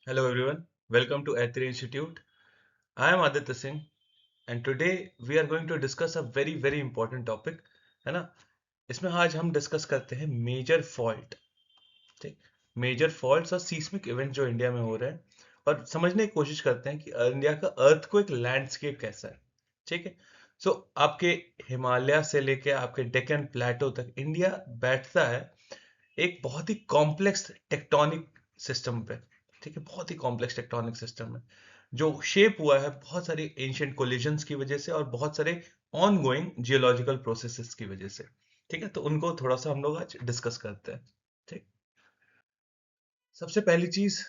Hello everyone, welcome to Aether Institute. I am Aditya Singh and today we are going to discuss a very important topic, है ना? इसमें आज हम discuss करते हैं major fault, ठीक? मेजर फॉल्ट्स और सीस्मिक इवेंट जो इंडिया में हो रहे हैं और समझने की कोशिश करते हैं कि इंडिया का अर्थक्वेक लैंडस्केप कैसा है, ठीक है? सो आपके हिमालय से लेके आपके डेक्कन प्लेटो तक इंडिया बैठता है एक बहुत ही कॉम्प्लेक्स टेक्टोनिक सिस्टम पे, ठीक है? बहुत ही कॉम्प्लेक्स टेक्टोनिक सिस्टम है जो शेप हुआ है बहुत सारे एंशियंट कोलिजन्स की वजह से और बहुत सारे ऑन गोइंग जियोलॉजिकल प्रोसेसेस की वजह से, ठीक है? तो उनको थोड़ा सा हम लोग आज डिस्कस करते हैं, ठीक? सबसे पहली चीज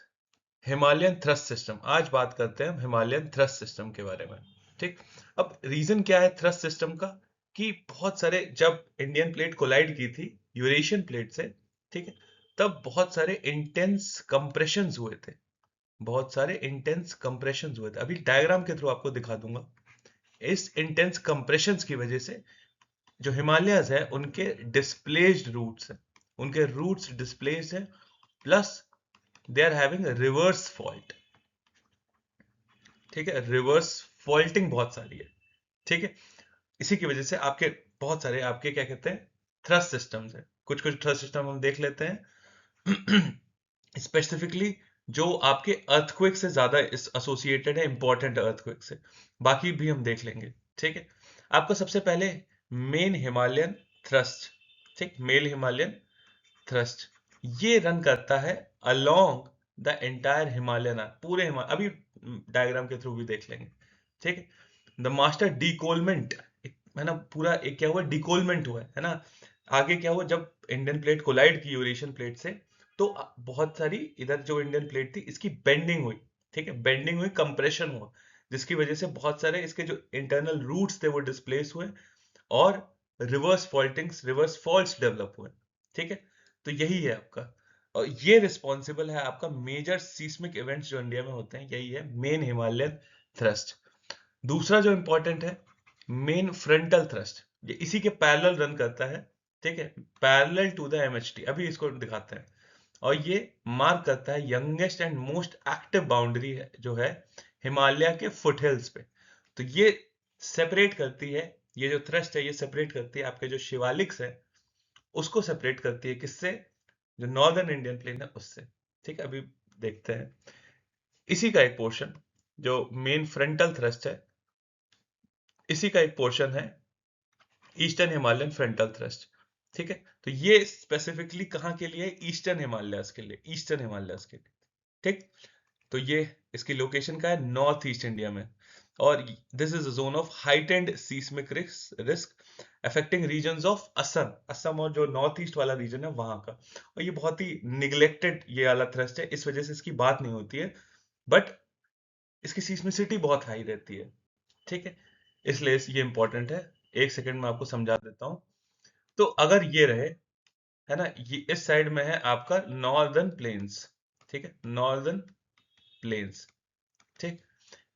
हिमालयन थ्रस्ट सिस्टम। आज बात करते हैं हम हिमालयन थ्रस्ट सिस्टम के बारे में, ठीक? अब रीजन क्या है थ्रस्ट सिस्टम का कि बहुत सारे जब इंडियन प्लेट कोलाइड की थी यूरेशियन प्लेट से, ठीक है, तब बहुत सारे इंटेंस कंप्रेशंस हुए थे। बहुत सारे इंटेंस कंप्रेशंस हुए थे, अभी डायग्राम के थ्रू आपको दिखा दूंगा। इस इंटेंस कंप्रेशंस की वजह से जो हिमालयस है उनके डिस्प्लेस्ड रूट्स हैं, उनके रूट्स डिस्प्लेस्ड हैं, plus they are having reverse fault, ठीक है? रिवर्स फॉल्टिंग बहुत सारी है, ठीक है? इसी की वजह से आपके बहुत सारे आपके क्या कहते हैं थ्रस्ट सिस्टम्स है। कुछ कुछ थ्रस्ट सिस्टम हम देख लेते हैं स्पेसिफिकली जो आपके अर्थक्वेक से ज्यादा इस एसोसिएटेड है, इंपॉर्टेंट अर्थक्वेक से। बाकी भी हम देख लेंगे, ठीक है? आपको सबसे पहले मेन हिमालयन थ्रस्ट, ठीक, मेल हिमालयन थ्रस्ट ये रन करता है अलोंग द एंटायर हिमालयन, पूरे हिमालय, अभी डायग्राम के थ्रू भी देख लेंगे, ठीक है? द मास्टर डीकोलमेंट, है ना, पूरा एक क्या हुआ, डीकोलमेंट हुआ है ना? आगे क्या हुआ जब इंडियन प्लेट कोलाइड की यूरेशियन प्लेट से, तो बहुत सारी इधर जो इंडियन प्लेट थी इसकी बेंडिंग हुई, ठीक है? बेंडिंग हुई, कंप्रेशन हुआ, जिसकी वजह से बहुत सारे इसके जो इंटरनल रूट्स थे वो डिस्प्लेस हुए और रिवर्स फॉल्टिंग्स, रिवर्स फॉल्ट्स डेवलप हुए, ठीक है? तो यही है आपका, और ये रिस्पॉन्सिबल है आपका मेजर सीस्मिक इवेंट्स जो इंडिया में होते हैं, यही है मेन हिमालयन थ्रस्ट। दूसरा जो इंपॉर्टेंट है मेन फ्रंटल थ्रस्ट, ये इसी के पैरेलल रन करता है, ठीक है? पैरेलल टू द एमएचटी, अभी इसको दिखाते हैं। और ये मार्क करता है youngest and most active boundary है जो है हिमालय के फुटहिल्स पे। तो ये सेपरेट करती है, ये जो थ्रस्ट है ये सेपरेट करती है आपके जो शिवालिक्स है उसको सेपरेट करती है, किससे? जो नॉर्दर्न इंडियन प्लेन है उससे, ठीक है? अभी देखते हैं इसी का एक पोर्शन जो मेन फ्रंटल थ्रस्ट है, इसी का एक पोर्शन है ईस्टर्न हिमालयन फ्रंटल थ्रस्ट, ठीक है? तो ये स्पेसिफिकली कहाँ के लिए? ईस्टर्न हिमालयस के लिए, ईस्टर्न हिमालयस के लिए, ठीक? तो ये इसकी लोकेशन का है नॉर्थ ईस्ट इंडिया में, और this is a zone of heightened seismic risk affecting regions of Assam, Assam और जो नॉर्थ ईस्ट वाला रीजन है वहां का। और ये बहुत ही निग्लेक्टेड ये वाला थ्रस्ट है, इस वजह से इसकी बात नहीं होती है, बट इसकी सीस्मिसिटी बहुत हाई रहती है, ठीक है? इसलिए ये इंपॉर्टेंट है। एक सेकंड में आपको समझा देता हूं। तो अगर ये रहे, है ना, ये इस साइड में है आपका नॉर्दर्न प्लेन्स, ठीक है? नॉर्दर्न प्लेन्स, ठीक?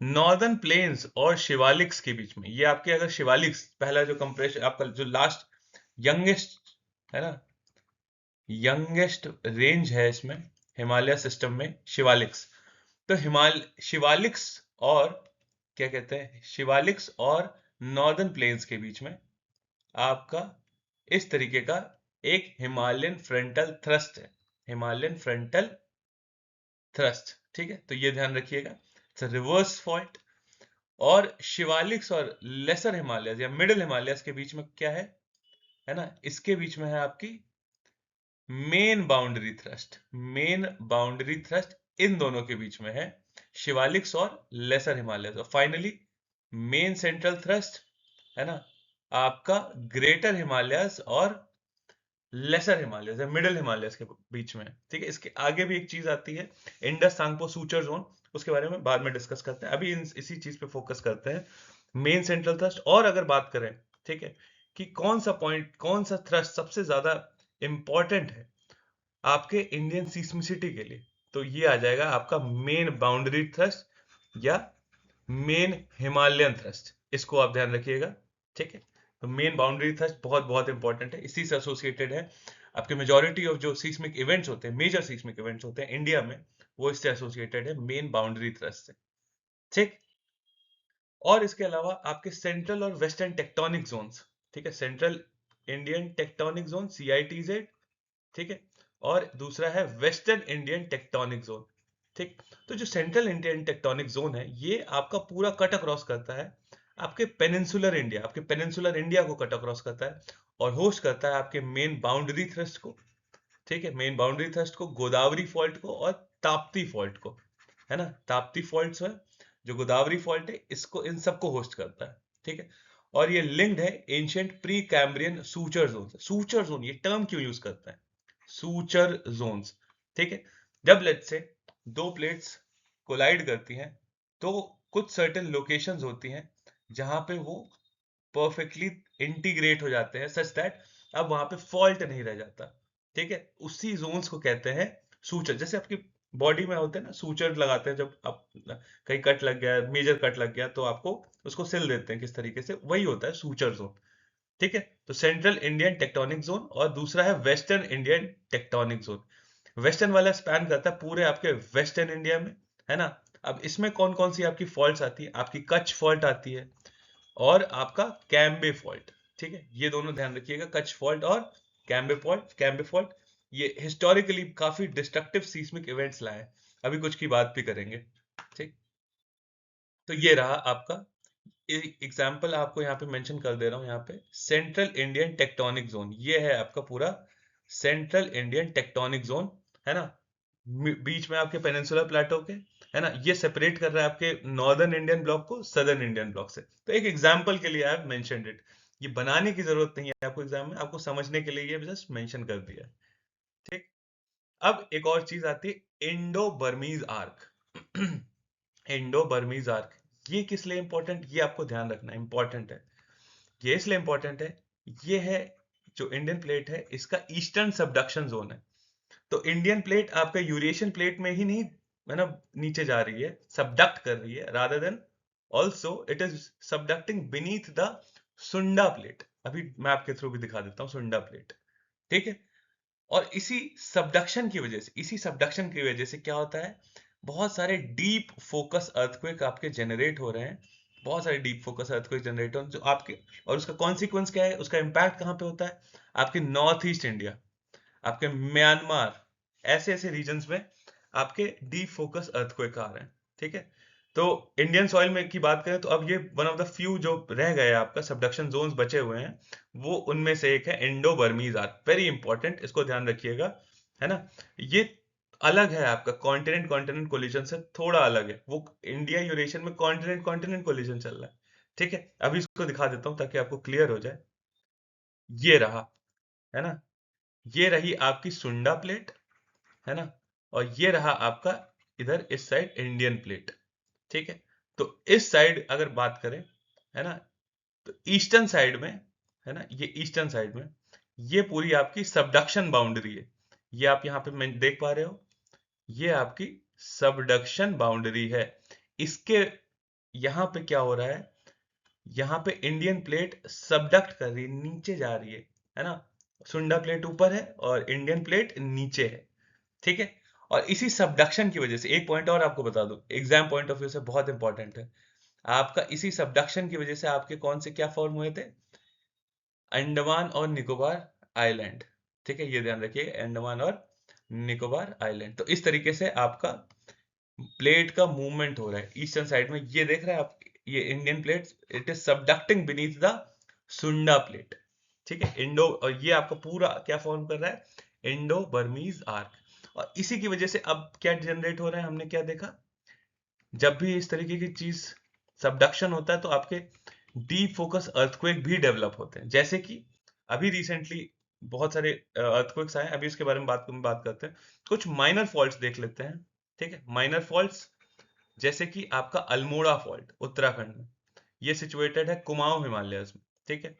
नॉर्दर्न प्लेन्स और शिवालिक्स के बीच में ये आपके, अगर शिवालिक्स पहला जो कंप्रेशन आपका जो लास्ट यंगेस्ट, है ना, यंगेस्ट रेंज है इसमें हिमालय सिस्टम में शिवालिक्स। तो शिवालिक्स और क्या कहते हैं, शिवालिक्स और नॉर्दर्न प्लेन्स के बीच में आपका इस तरीके का एक हिमालयन फ्रंटल थ्रस्ट है, हिमालयन फ्रंटल थ्रस्ट, ठीक है? तो ये ध्यान रखिएगा, रिवर्स फॉल्ट। और शिवालिक्स और लेसर हिमालयस या मिडिल हिमालयस के बीच में क्या है ना, इसके बीच में है आपकी main boundary thrust, main boundary thrust इन दोनों के बीच में है शिवालिक्स और लेसर हिमालयस। और फाइनली मेन सेंट्रल थ्रस्ट, है ना, आपका ग्रेटर हिमालयस और लेसर हिमालयस या मिडिल हिमालयस के बीच में, ठीक है? इसके आगे भी एक चीज आती है इंडस सांगपो सूचर जोन, उसके बारे में बाद में डिस्कस करते हैं, अभी इसी चीज पे फोकस करते हैं, मेन सेंट्रल थ्रस्ट। और अगर बात करें, ठीक है, कि कौन सा पॉइंट, कौन सा थ्रस्ट सबसे ज्यादा इंपॉर्टेंट है आपके इंडियन सीस्मिसिटी के लिए, तो ये आ जाएगा आपका मेन बाउंड्री थ्रस्ट या मेन हिमालयन थ्रस्ट, इसको आप ध्यान रखिएगा, ठीक है? तो मेन बाउंड्री थ्रस्ट बहुत बहुत इंपॉर्टेंट है, इसी से एसोसिएटेड है आपके मेजॉरिटी ऑफ जो सीस्मिक इवेंट्स होते हैं, मेजर सीस्मिक इवेंट्स होते हैं इंडिया में, वो इससे एसोसिएटेड है मेन बाउंड्री थ्रस्ट से, ठीक। और इसके अलावा आपके सेंट्रल और वेस्टर्न टेक्टोनिक जोन्स, ठीक है, central Indian tectonic zone CITZ, ठीक है, और दूसरा है वेस्टर्न इंडियन टेक्टोनिक जोन, ठीक। तो जो सेंट्रल इंडियन टेक्टोनिक जोन है ये आपका पूरा कट अक्रॉस करता है आपके पेनिनसुलर इंडिया को कट अक्रॉस करता है और होस्ट करता है आपके मेन बाउंड्री थ्रस्ट को, ठीक है, मेन बाउंड्री थ्रस्ट को, गोदावरी फॉल्ट को और ताप्ती फॉल्ट को, है ना, ताप्ती फॉल्ट है, जो गोदावरी फॉल्ट है इसको, इन सबको होस्ट करता है, ठीक है। और ये लिंक्ड है ancient pre Cambrian suture zone से। सूचर जोन ये टर्म क्यों यूज करता है, सूचर जोन्स, ठीक है। जब लेट्स से दो प्लेट्स कोलाइड करती हैं तो कुछ सर्टेन लोकेशंस होती हैं जहां पे वो परफेक्टली इंटीग्रेट हो जाते हैं सच दैट अब वहां पे फॉल्ट नहीं रह जाता, ठीक है। उसी जोन्स को कहते हैं सूचर। जैसे आपकी बॉडी में होते हैं ना सूचर लगाते हैं, जब आप कहीं कट लग गया, मेजर कट लग गया तो आपको उसको सिल देते हैं किस तरीके से, वही होता है सूचर जोन, ठीक है। तो सेंट्रल इंडियन टेक्टोनिक जोन और दूसरा है western Indian tectonic zone. Western वाला स्पैन करता है पूरे आपके वेस्टर्न इंडिया में, है ना। अब इसमें कौन कौन सी आपकी फॉल्ट्स आती है, आपकी कच्छ फॉल्ट आती है और आपका कैम्बे फॉल्ट, ठीक है। ये दोनों ध्यान रखिएगा, कच्छ फॉल्ट और कैम्बे फॉल्ट। कैम्बे फॉल्ट ये हिस्टोरिकली काफी डिस्ट्रक्टिव सीस्मिक इवेंट्स लाए हैं, अभी कुछ की बात भी करेंगे, ठीक। तो ये रहा आपका एग्जाम्पल, आपको यहाँ पे मेंशन कर दे रहा हूँ, यहाँ पे सेंट्रल इंडियन टेक्टोनिक जोन, ये है आपका पूरा सेंट्रल इंडियन टेक्टोनिक जोन, है ना। बीच में आपके पेनिनसुलर प्लेटो के, है ना, ये सेपरेट कर रहा है आपके नॉर्दर्न इंडियन ब्लॉक को सदर्न इंडियन ब्लॉक से। तो एक एग्जाम्पल के लिए आई मेंशनड इट, ये बनाने की जरूरत नहीं है आपको एग्जाम में, आपको समझने के लिए ये जस्ट मेंशन कर दिया, ठीक। अब एक और चीज आती है Indo Burmese arc. Indo Burmese arc, ये किस लिए इंपॉर्टेंट, ये आपको ध्यान रखना इंपॉर्टेंट है। ये इसलिए इंपॉर्टेंट है, ये है जो इंडियन प्लेट है इसका ईस्टर्न सबडक्शन जोन है। तो इंडियन प्लेट आपका यूरेशियन प्लेट में ही नहीं, मतलब नीचे जा रही है, सबडक्ट कर रही है, rather than also it is subducting beneath the सुंडा प्लेट। अभी मैं आपके थ्रू भी दिखा देता हूँ सुंडा प्लेट, ठीक है। और इसी सबडक्शन की वजह से क्या होता है, बहुत सारे डीप फोकस अर्थक्वेक आपके जनरेट हो रहे हैं, बहुत सारे डीप फोकस अर्थक्वेक जनरेट हो जो आपके, और उसका कॉन्सिक्वेंस क्या है, उसका इम्पैक्ट कहाँ पे होता है, आपके नॉर्थ ईस्ट इंडिया, आपके म्यांमार, ऐसे ऐसे रीजन्स में आपके डीप फोकस अर्थक्वेक आ रहे हैं, ठीक है। तो इंडियन सॉइल में की बात करें तो अब ये वन ऑफ द फ्यू जो रह गए आपका सबडक्शन जोन्स बचे हुए हैं, वो उनमें से एक है Indo Burmese arc, very important, इसको ध्यान रखिएगा, है ना। ये अलग है आपका कॉन्टिनेंट कॉन्टिनेंट कोलिजन से, थोड़ा अलग है, वो इंडिया यूरेशियन में कॉन्टिनेंट कॉन्टिनेंट कोलिजन चल रहा है, ठीक है। अभी इसको दिखा देता हूं ताकि आपको क्लियर हो जाए। ये रहा, है ना, ये रही आपकी सुंडा प्लेट, है ना, और ये रहा आपका इधर इस साइड इंडियन प्लेट, ठीक है। तो इस साइड अगर बात करें, है ना, तो ईस्टर्न साइड में, है ना, ये ईस्टर्न साइड में ये पूरी आपकी सबडक्शन बाउंड्री है, ये आप यहाँ पे मैं देख पा रहे हो, ये आपकी सबडक्शन बाउंड्री है। इसके यहाँ पे क्या हो रहा है, यहाँ पे इंडियन प्लेट सबडक्ट कर रही है, नीचे जा रही है ना, सुंडा प्लेट ऊपर है और इंडियन प्लेट नीचे है, ठीक है। और इसी सबडक्शन की वजह से एक पॉइंट और आपको बता दूं, एग्जाम पॉइंट ऑफ व्यू से बहुत इंपॉर्टेंट है, आपका इसी सबडक्शन की वजह से आपके कौन से क्या फॉर्म हुए थे, अंडमान और निकोबार आइलैंड, ठीक है, ये ध्यान रखिए, अंडमान और निकोबार आइलैंड। तो इस तरीके से आपका प्लेट का मूवमेंट हो रहा है ईस्टर्न साइड में, ये देख रहे हैं आप, ये Indian plate it is subducting beneath the सुंडा प्लेट, ठीक है। इंडो, और ये आपका पूरा क्या फॉर्म कर रहा है, इंडो बर्मीज आर्क। और इसी की वजह से अब क्या जनरेट हो रहा है, हमने क्या देखा, जब भी इस तरीके की चीज सबडक्शन होता है तो आपके डीप फोकस अर्थक्वेक भी डेवलप होते हैं, जैसे कि अभी रिसेंटली बहुत सारे अर्थक्वेक्स आए, अभी इसके बारे में बात करते हैं। कुछ माइनर फॉल्ट्स देख लेते हैं, ठीक है। माइनर फॉल्ट्स जैसे कि आपका अल्मोड़ा फॉल्ट उत्तराखंड में, ये सिचुएटेड है कुमाऊं हिमालयस में, ठीक है।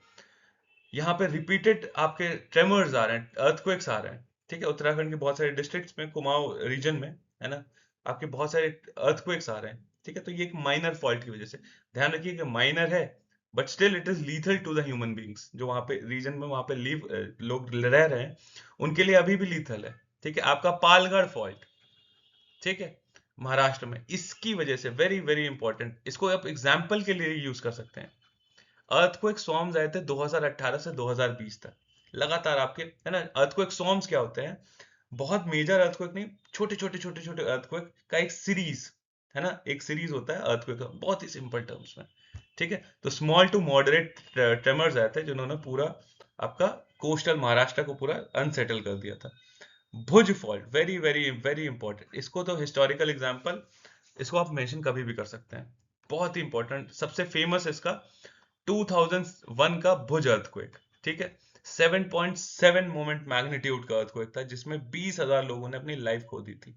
यहाँ पे रिपीटेड आपके ट्रेमर्स आ रहे हैं, अर्थक्वेक्स आ रहे हैं, ठीक है। उत्तराखंड के बहुत सारे डिस्ट्रिक्ट्स में, कुमाऊं रीजन में, है ना, आपके बहुत सारे अर्थक्वेक्स आ रहे हैं, ठीक है। तो ये एक माइनर फॉल्ट की वजह से, ध्यान रखिए कि माइनर है but still it is lethal to the human beings, जो वहां पे रीजन में वहां पे लोग रह रहे हैं, उनके लिए अभी भी लीथल है, ठीक है। आपका पालगढ़ फॉल्ट, ठीक है, महाराष्ट्र में। इसकी वजह से वेरी वेरी इंपॉर्टेंट, इसको आप एग्जाम्पल के लिए यूज कर सकते हैं। अर्थक्वेक स्टॉर्म्स आए थे 2018 से 2020 तक लगातार आपके, है ना। अर्थक्वेक स्टॉर्म्स क्या होते हैं? बहुत मेजर अर्थक्वेक नहीं, छोटे छोटे छोटे छोटे अर्थक्वेक का एक सीरीज, है ना, एक सीरीज होता है अर्थक्वेक का, बहुत ही सिंपल टर्म्स में। ठीक है, तो स्मॉल टू मॉडरेट ट्रेमर्स आए थे जिन्होंने पूरा आपका कोस्टल महाराष्ट्र को पूरा अनसेटल कर दिया था। Bhuj fault, very very very important, इसको तो हिस्टोरिकल एग्जांपल, इसको आप मेंशन कभी भी कर सकते हैं, बहुत ही इंपॉर्टेंट। सबसे फेमस इसका 2001 का भुज अर्थक्वेक, ठीक है। 7.7 मोमेंट मैग्नीट्यूड का अर्थक्वेक था जिसमें 20,000 लोगों ने अपनी लाइफ खो दी थी।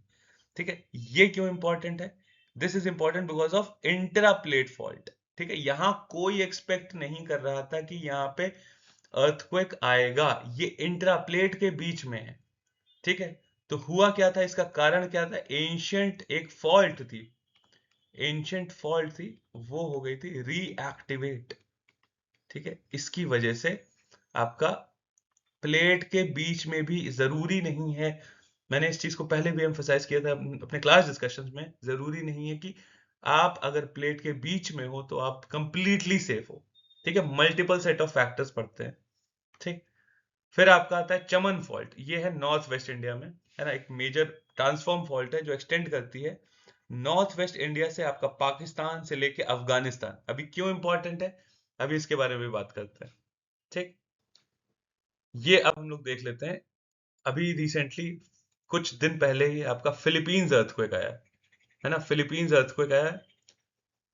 ठीक है, ये क्यों इंपॉर्टेंट है? This is important because of intra plate fault. ठीक है, यहां कोई एक्सपेक्ट नहीं कर रहा था कि यहाँ पे अर्थक्वेक आएगा, ये इंट्रा प्लेट के बीच में है। ठीक है, तो हुआ क्या था, इसका कारण क्या था? एंशियंट एक फॉल्ट थी, एंशियंट फॉल्ट थी, वो हो गई थी रीएक्टिवेट। ठीक है, इसकी वजह से आपका प्लेट के बीच में भी जरूरी नहीं है, मैंने इस चीज को पहले भी एम्फसाइज किया था अपने क्लास डिस्कशंस में, जरूरी नहीं है कि आप अगर प्लेट के बीच में हो तो आप कंप्लीटली सेफ हो। ठीक है, मल्टीपल सेट ऑफ फैक्टर्स पड़ते हैं। ठीक, फिर आपका आता है चमन फॉल्ट, ये है नॉर्थ वेस्ट इंडिया में, है ना, एक मेजर ट्रांसफॉर्म फॉल्ट है जो एक्सटेंड करती है नॉर्थ वेस्ट इंडिया से आपका पाकिस्तान से लेके अफगानिस्तान। अभी क्यों इंपॉर्टेंट है, अभी इसके बारे में भी बात करते हैं। ठीक, ये अब हम लोग देख लेते हैं। अभी रिसेंटली कुछ दिन पहले ही आपका फिलीपींस अर्थक्वेक आया है ना, फिलीपींस अर्थक्वेक आया है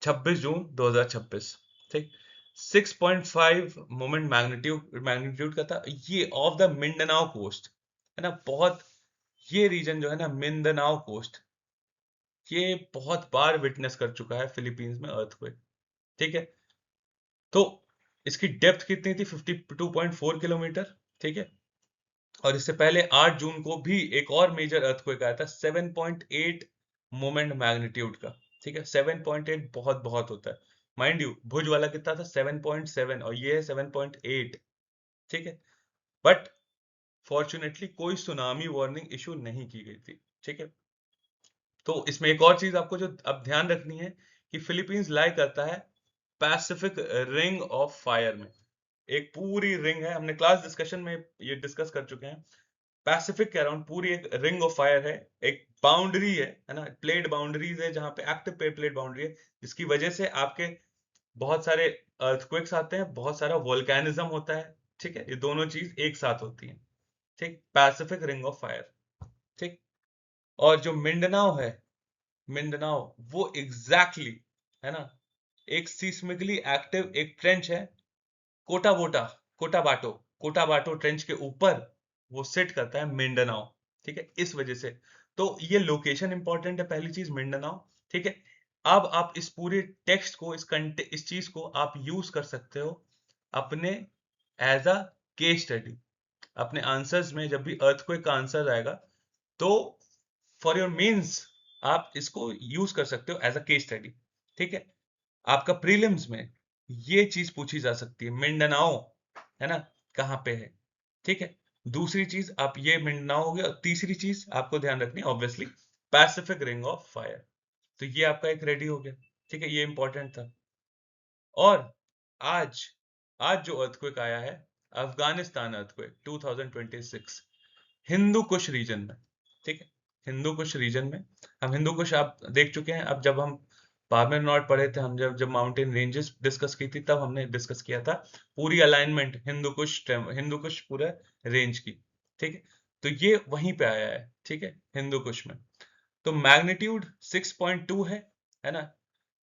26 जून 2026। ठीक, 6.5 मोमेंट मैग्नीट्यूड मैग्नीट्यूड का था, ये ऑफ द मिंडनाओ कोस्ट, है ना। बहुत, ये रीजन जो है ना मिंडनाओ कोस्ट, ये बहुत बार विटनेस कर चुका है फिलीपींस में अर्थक्वेक। ठीक है, तो इसकी डेप्थ कितनी थी? 52.4 किलोमीटर। ठीक है, और इससे पहले 8 जून को भी एक और मेजर अर्थक्वेक आया था 7.8 मोमेंट मैग्नीट्यूड का। ठीक है, 7.8 बहुत बहुत होता है, माइंड यू भुज वाला कितना था? 7.7, और ये है 7.8। ठीक है, बट फॉर्चुनेटली कोई सुनामी वार्निंग इशू नहीं की गई थी। ठीक है, तो इसमें एक और चीज आपको जो अब ध्यान रखनी है कि फिलीपींस लाई करता है पैसिफिक रिंग ऑफ फायर में, एक पूरी रिंग है, हमने क्लास डिस्कशन में ये डिस्कस कर चुके हैं। पैसिफिक के अराउंड पूरी एक रिंग ऑफ फायर है, एक बाउंड्री है ना, प्लेट बाउंड्रीज है जहां पे एक्टिव प्लेट बाउंड्री है, जिसकी वजह से आपके बहुत सारे अर्थक्वेक्स आते हैं, बहुत सारा वोल्केनिज्म होता है। ठीक है, ये दोनों चीज एक साथ होती हैं। ठीक, पैसिफिक रिंग ऑफ फायर। ठीक, और जो मिंडनाओ है, मिंडनाओ वो एग्जैक्टली exactly, है ना, एक सीस्मिकली एक्टिव एक ट्रेंच है, कोटा वोटा, कोटाबाटो, कोटाबाटो ट्रेंच के ऊपर वो सेट करता है मिंडनाओ। ठीक है, इस वजह से तो ये लोकेशन इंपॉर्टेंट है, पहली चीज मिंडनाओ। ठीक है, अब आप इस पूरे टेक्स्ट को, इस चीज को आप यूज कर सकते हो अपने एज अ केस स्टडी, अपने आंसर्स में जब भी अर्थक्वेक का आंसर आएगा तो फॉर योर मीन्स आप इसको यूज कर सकते हो एज अ केस स्टडी। ठीक है, आपका प्रीलिम्स में ये चीज पूछी जा सकती है, मिंडनाओ, है ना, कहाँ पे है। ठीक है, दूसरी चीज आप ये मिंडनाओ हो गया, और तीसरी चीज आपको ध्यान रखनी है obviously Pacific ring of fire. तो ये आपका एक रेडी हो गया। ठीक है, ये इंपॉर्टेंट था। और आज, आज जो अर्थक्वेक आया है अफगानिस्तान अर्थक्वेक 2026, हिंदू कुश रीजन में। ठीक है, हिंदू कुश रीजन में, हम हिंदू कुश आप देख चुके हैं। अब जब हम पार्मेर नॉट पढ़े थे, हम जब जब माउंटेन रेंजेस डिस्कस की थी तब हमने डिस्कस किया था पूरी अलाइनमेंट हिंदू कुश पूरा रेंज की। ठीक है, तो ये वहीं पे आया है। ठीक है, हिंदू कुश में तो मैग्नीट्यूड 6.2 है ना,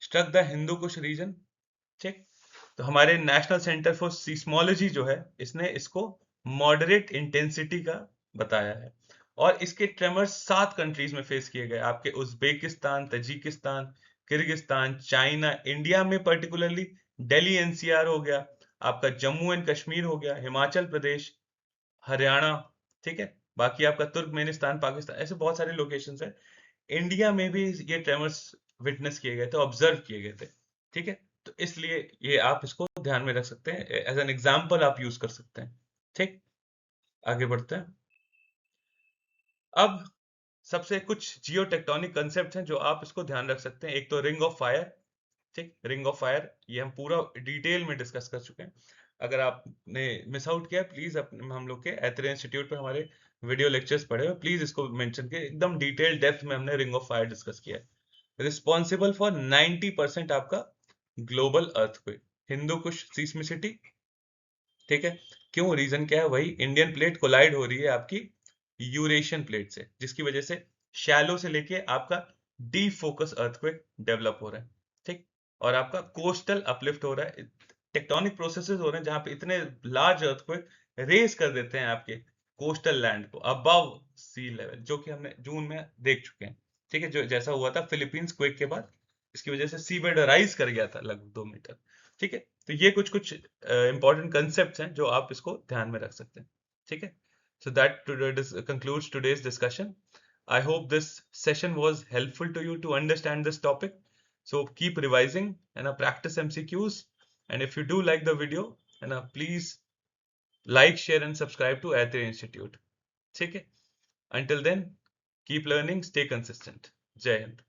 struck the Hindu Kush region. ठीक, तो हमारे नेशनल सेंटर फॉर सीस्मोलॉजी जो है इसने इसको मॉडरेट इंटेंसिटी का बताया है, और इसके ट्रेमर्स 7 कंट्रीज में फेस किए गए, आपके Uzbekistan, Tajikistan, Kyrgyzstan, China, India में पर्टिकुलरली दिल्ली एनसीआर हो गया, आपका जम्मू एंड कश्मीर हो गया, हिमाचल प्रदेश, हरियाणा। ठीक है, बाकी आपका तुर्कमेनिस्तान, पाकिस्तान, ऐसे बहुत सारे लोकेशंस है। इंडिया में भी ये ट्रेमर्स विटनेस किए गए थे, ऑब्जर्व किए गए थे। ठीक है, तो इसलिए ये आप इसको ध्यान में रख सकते हैं, एज एन एग्जाम्पल आप यूज कर सकते हैं। ठीक, आगे बढ़ते हैं। अब सबसे कुछ जियो टेक्टोनिक कंसेप्ट हैं जो आप इसको ध्यान रख सकते हैं। एक तो रिंग ऑफ फायर, ठीक, रिंग ऑफ फायर ये हम पूरा डिटेल में डिस्कस कर चुके हैं। अगर आपने मिस आउट किया, प्लीज हम लोग के एथेरिया इंस्टीट्यूट पे हमारे वीडियो लेक्चर्स पढ़े हुए, प्लीज इसको मेंशन के एकदम डिटेल डेप्थ में हमने रिंग ऑफ फायर डिस्कस किया है। रिस्पॉन्सिबल फॉर 90% आपका ग्लोबल अर्थक्वेक, हिंदू कुश सीस्मिसिटी, ठीक है। क्यों, रीजन क्या है, वही इंडियन प्लेट कोलाइड हो रही है आपकी यूरेशियन प्लेट से, जिसकी वजह से शैलो से लेके आपका डीप फोकस अर्थक्वेक डेवलप हो रहा है, ठीक। और आपका कोस्टल अपलिफ्ट हो रहा है, टेक्टोनिक प्रोसेसेस हो रहे हैं जहां पे इतने लार्ज अर्थक्वेक रेज कर देते हैं आपके कोस्टल लैंड को अबव सी लेवल, जो कि हमने जून में देख चुके हैं, ठीक है। जो जैसा हुआ था फिलीपींस क्वेक के बाद, इसकी वजह से सी बेड राइज कर गया था लगभग 2 मीटर, ठीक है। तो ये कुछ कुछ इंपॉर्टेंट कंसेप्ट हैं जो आप इसको ध्यान में रख सकते हैं, ठीक है। So that concludes today's discussion. I hope this session was helpful to you to understand this topic. So keep revising and practice MCQs. And if you do like the video, and please like, share, and subscribe to Aether Institute. Okay? Until then, keep learning, stay consistent. Jai Hind.